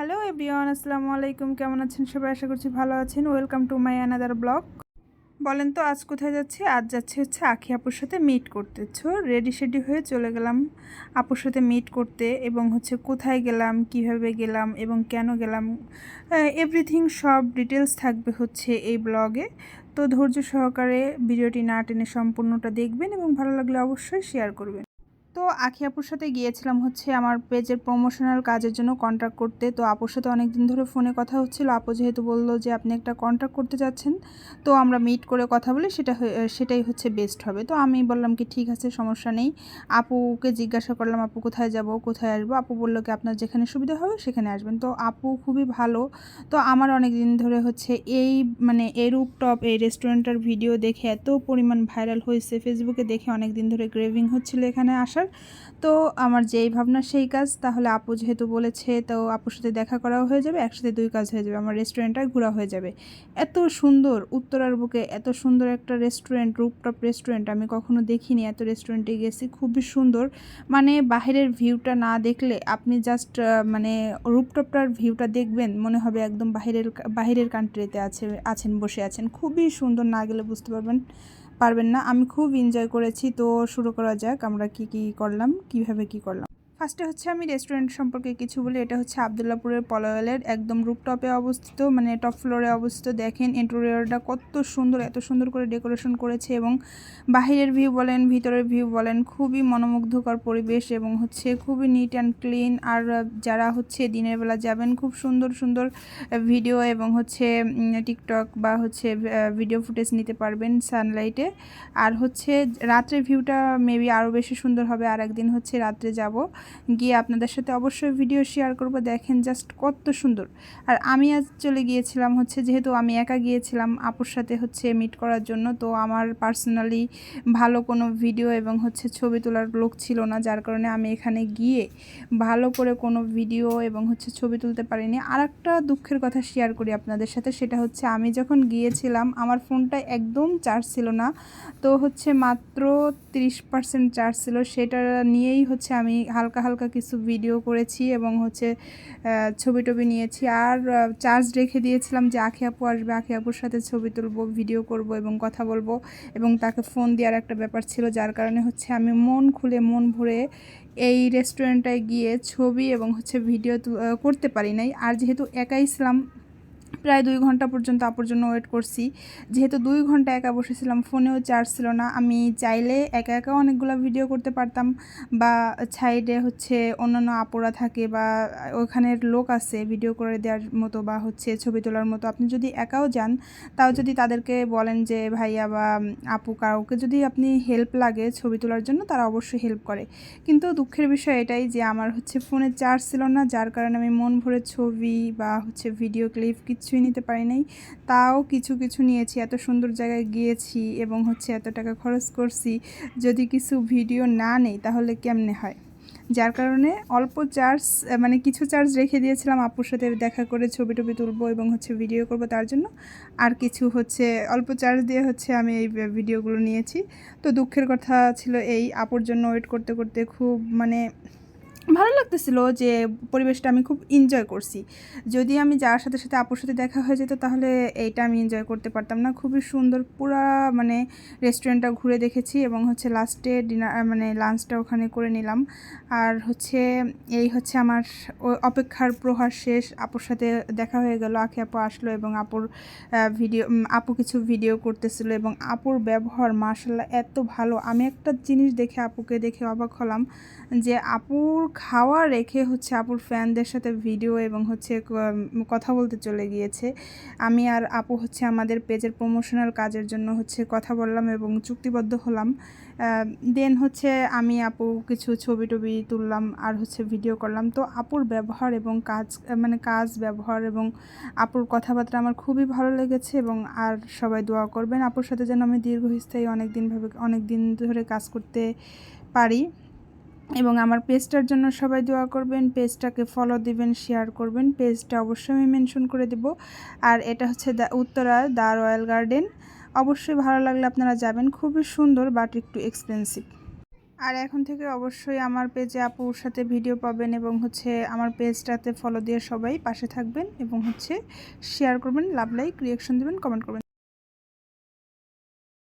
Hello everyone, আসসালামু আলাইকুম। কেমন আছেন সবাই? আশা করছি ভালো আছেন। Welcome to my another blog. বলেন তো আজ কোথায় যাচ্ছি? আজ যাচ্ছি হচ্ছে আখি আপুর সাথে মিট করতে। রেডি শেডি হয়ে চলে গেলাম আপুর সাথে মিট করতে, এবং হচ্ছে কোথায় গেলাম, কিভাবে গেলাম এবং কেন গেলাম, এভরিথিং সব ডিটেলস থাকবে হচ্ছে এই ব্লগে। তো ধৈর্য সহকারে ভিডিওটি না টেনে সম্পূর্ণটা দেখবেন এবং ভালো লাগলে অবশ্যই শেয়ার করবেন। তো আখি আপুর সাথে গিয়েছিলাম হচ্ছে আমার পেজের প্রমোশনাল কাজের জন্য কন্ট্যাক্ট করতে। তো আপুর সাথে অনেক দিন ধরে ফোনে কথা হচ্ছিল। আপু যেহেতু বললো যে আপনি একটা কন্ট্যাক্ট করতে যাচ্ছেন, তো আমরা মিট করে কথা বলি, সেটাই হচ্ছে বেস্ট হবে। তো আমি বললাম কি ঠিক আছে, সমস্যা নেই। আপুকে জিজ্ঞাসা করলাম আপু কোথায় যাব, কোথায় আসবো। আপু বললো কি আপনার যেখানে সুবিধা হবে সেখানে আসবেন। তো আপু খুবই ভালো। তো আমার অনেক দিন ধরে হচ্ছে এই রুপটপ এই রেস্টুরেন্টের ভিডিও দেখে এত পরিমাণ ভাইরাল হয়েছে, ফেসবুকে দেখে অনেক দিন ধরে ক্রেভিং হচ্ছিল এখানে আসার। তো আমার যেই ভাবনা সেই কাজ, তাহলে আপু যেহেতু বলেছে তো আপুর সাথে দেখা করাও হয়ে যাবে, একসাথে দুই কাজ হয়ে যাবে, আমার রেস্টুরেন্টটা ঘোরা হয়ে যাবে। এত সুন্দর উত্তরার বুকে এত সুন্দর একটা রেস্টুরেন্ট, রুপটপ রেস্টুরেন্ট আমি কখনো দেখিনি। এত রেস্টুরেন্টে গেছি, খুবই সুন্দর। মানে বাহিরের ভিউটা না দেখলে আপনি জাস্ট রুপটপটার ভিউটা দেখবেন, মনে হবে একদম বাহিরের কান্ট্রিতে আছেন বসে আছেন। খুবই সুন্দর, না গেলে বুঝতে পারবেন না। আমি খুব এনজয় করেছি। তো শুরু করা যাক, আমরা কি করলাম, কিভাবে কি করলাম। ফার্স্টে হচ্ছে আমি রেস্টুরেন্ট সম্পর্কে কিছু বলি। এটা হচ্ছে আবদুল্লাপুরের পলওয়েলের একদম রুপটপে অবস্থিত, মানে টপ ফ্লোরে অবস্থিত। দেখেন ইন্টেরিয়রটা কত সুন্দর, এত সুন্দর করে ডেকোরেশন করেছে, এবং বাহিরের ভিউ বলেন ভিতরের ভিউ বলেন, খুবই মনোমুগ্ধকর পরিবেশ, এবং হচ্ছে খুবই নিট অ্যান্ড ক্লিন। আর যারা হচ্ছে দিনের বেলা যাবেন, খুব সুন্দর সুন্দর ভিডিও এবং হচ্ছে টিকটক বা হচ্ছে ভিডিও ফুটেজ নিতে পারবেন সানলাইটে। আর হচ্ছে রাত্রের ভিউটা মেবি আরও বেশি সুন্দর হবে। আর একদিন হচ্ছে রাত্রে যাব, গিয়ে আপনাদের সাথে অবশ্যই ভিডিও শেয়ার করব। দেখেন জাস্ট কত সুন্দর। আর আমি আজ চলে গিয়েছিলাম হচ্ছে, যেহেতু আমি একা গিয়েছিলাম আপুর সাথে হচ্ছে মিট করার জন্য, তো আমার পার্সোনালি ভালো কোনো ভিডিও এবং হচ্ছে ছবি তোলার লোক ছিল না, যার কারণে আমি এখানে গিয়ে ভালো করে কোনো ভিডিও এবং হচ্ছে ছবি তুলতে পারিনি। আর একটা দুঃখের কথা শেয়ার করি আপনাদের সাথে, সেটা হচ্ছে আমি যখন গিয়েছিলাম আমার ফোনটা একদম চার্জ ছিল না। তো হচ্ছে মাত্র 30% চার্জ ছিল, সেটা নিয়েই হচ্ছে আমি হালকা হালকা কিছু ভিডিও করেছি এবং হচ্ছে ছবি টবি নিয়েছি। আর চার্জ রেখে দিয়েছিলাম যে আখি আপু আসবে, আখি আপুর সাথে ছবি তুলবো, ভিডিও করব এবং কথা বলবো, এবং তাকে ফোন দেওয়ার একটা ব্যাপার ছিল, যার কারণে হচ্ছে আমি মন খুলে মন ভরে এই রেস্টুরেন্টটায় গিয়ে ছবি এবং হচ্ছে ভিডিও করতে পারি নাই। আর যেহেতু একাই ছিলাম, প্রায় 2 ঘন্টা পর্যন্ত আপুর জন্য ওয়েট করছি। যেহেতু 2 ঘন্টা একা বসেছিলাম, ফোনেও চার্জ ছিল না, আমি চাইলে একা একাও অনেকগুলো ভিডিও করতে পারতাম, বা সাইডে হচ্ছে অন্যান্য আপুরা থাকে বা ওখানের লোক আছে ভিডিও করে দেওয়ার মতো বা হচ্ছে ছবি তোলার মতো। আপনি যদি একাও যান, তাও যদি তাদেরকে বলেন যে ভাইয়া বা আপু কাউকে যদি আপনি হেল্প লাগে ছবি তোলার জন্য, তারা অবশ্যই হেল্প করে। কিন্তু দুঃখের বিষয় এটাই যে আমার হচ্ছে ফোনে চার্জ ছিল না, যার কারণে আমি মন ভরে ছবি বা হচ্ছে ভিডিও ক্লিপ কিছুই নিতে পারি নাই। তাও কিছু কিছু নিয়েছি। এত সুন্দর জায়গায় গিয়েছি এবং হচ্ছে এত টাকা খরচ করছি, যদি কিছু ভিডিও না নেই তাহলে কেমনে হয়। যার কারণে অল্প চার্জ, কিছু চার্জ রেখে দিয়েছিলাম আপুর সাথে দেখা করে ছবি টবি তুলবো এবং হচ্ছে ভিডিও করব তার জন্য। আর কিছু হচ্ছে অল্প চার্জ দিয়ে হচ্ছে আমি এই ভিডিওগুলো নিয়েছি। তো দুঃখের কথা ছিল এই, আপুর জন্য ওয়েট করতে করতে খুব ভালো লাগতেছিল যে পরিবেশটা আমি খুব এনজয় করছি। যদি আমি যাওয়ার সাথে সাথে আপুর সাথে দেখা হয়ে যেত, তাহলে এইটা আমি এনজয় করতে পারতাম না। খুবই সুন্দর পুরা রেস্টুরেন্টটা ঘুরে দেখেছি, এবং হচ্ছে লাস্টে লাঞ্চটা ওখানে করে নিলাম। আর হচ্ছে এই হচ্ছে আমার অপেক্ষার প্রহার শেষ, আপুর সাথে দেখা হয়ে গেল। আখি আপু আসলো এবং আপু কিছু ভিডিও করতেছিল, এবং আপুর ব্যবহার মাশাআল্লাহ এত ভালো। আমি একটা জিনিস দেখে আপুকে দেখে অবাক হলাম, যে আপুর খাওয়া রেখে হচ্ছে আপুর ফ্যানদের সাথে ভিডিও এবং হচ্ছে কথা বলতে চলে গিয়েছে। আমি আর আপু হচ্ছে আমাদের পেজের প্রমোশনাল কাজের জন্য হচ্ছে কথা বললাম এবং চুক্তিবদ্ধ হলাম। দেন হচ্ছে আমি আপু কিছু ছবি টবি তুললাম আর হচ্ছে ভিডিও করলাম। তো আপুর ব্যবহার এবং কাজ ব্যবহার এবং আপুর কথাবার্তা আমার খুবই ভালো লেগেছে, এবং আর সবাই দোয়া করবেন আপুর সাথে যেন আমি দীর্ঘস্থায়ী অনেক দিন ধরে কাজ করতে পারি। এবং আমার পেজটার জন্য সবাই দোয়া করবেন, পেজটাকে ফলো দিবেন, শেয়ার করবেন। পেজটা অবশ্যই আমি মেনশন করে দেব। আর এটা হচ্ছে উত্তরা দ্য রয়্যাল গার্ডেন। অবশ্যই ভালো লাগলে আপনারা যাবেন, খুবই সুন্দর বাট একটু এক্সপেন্সিভ। আর এখন থেকে অবশ্যই আমার পেজে আপুর সাথে ভিডিও পাবেন এবং হচ্ছে আমার পেজটাতে ফলো দিয়ে সবাই পাশে থাকবেন এবং হচ্ছে শেয়ার করবেন, লাভ লাইক রিয়াকশন দেবেন, কমেন্ট করবেন।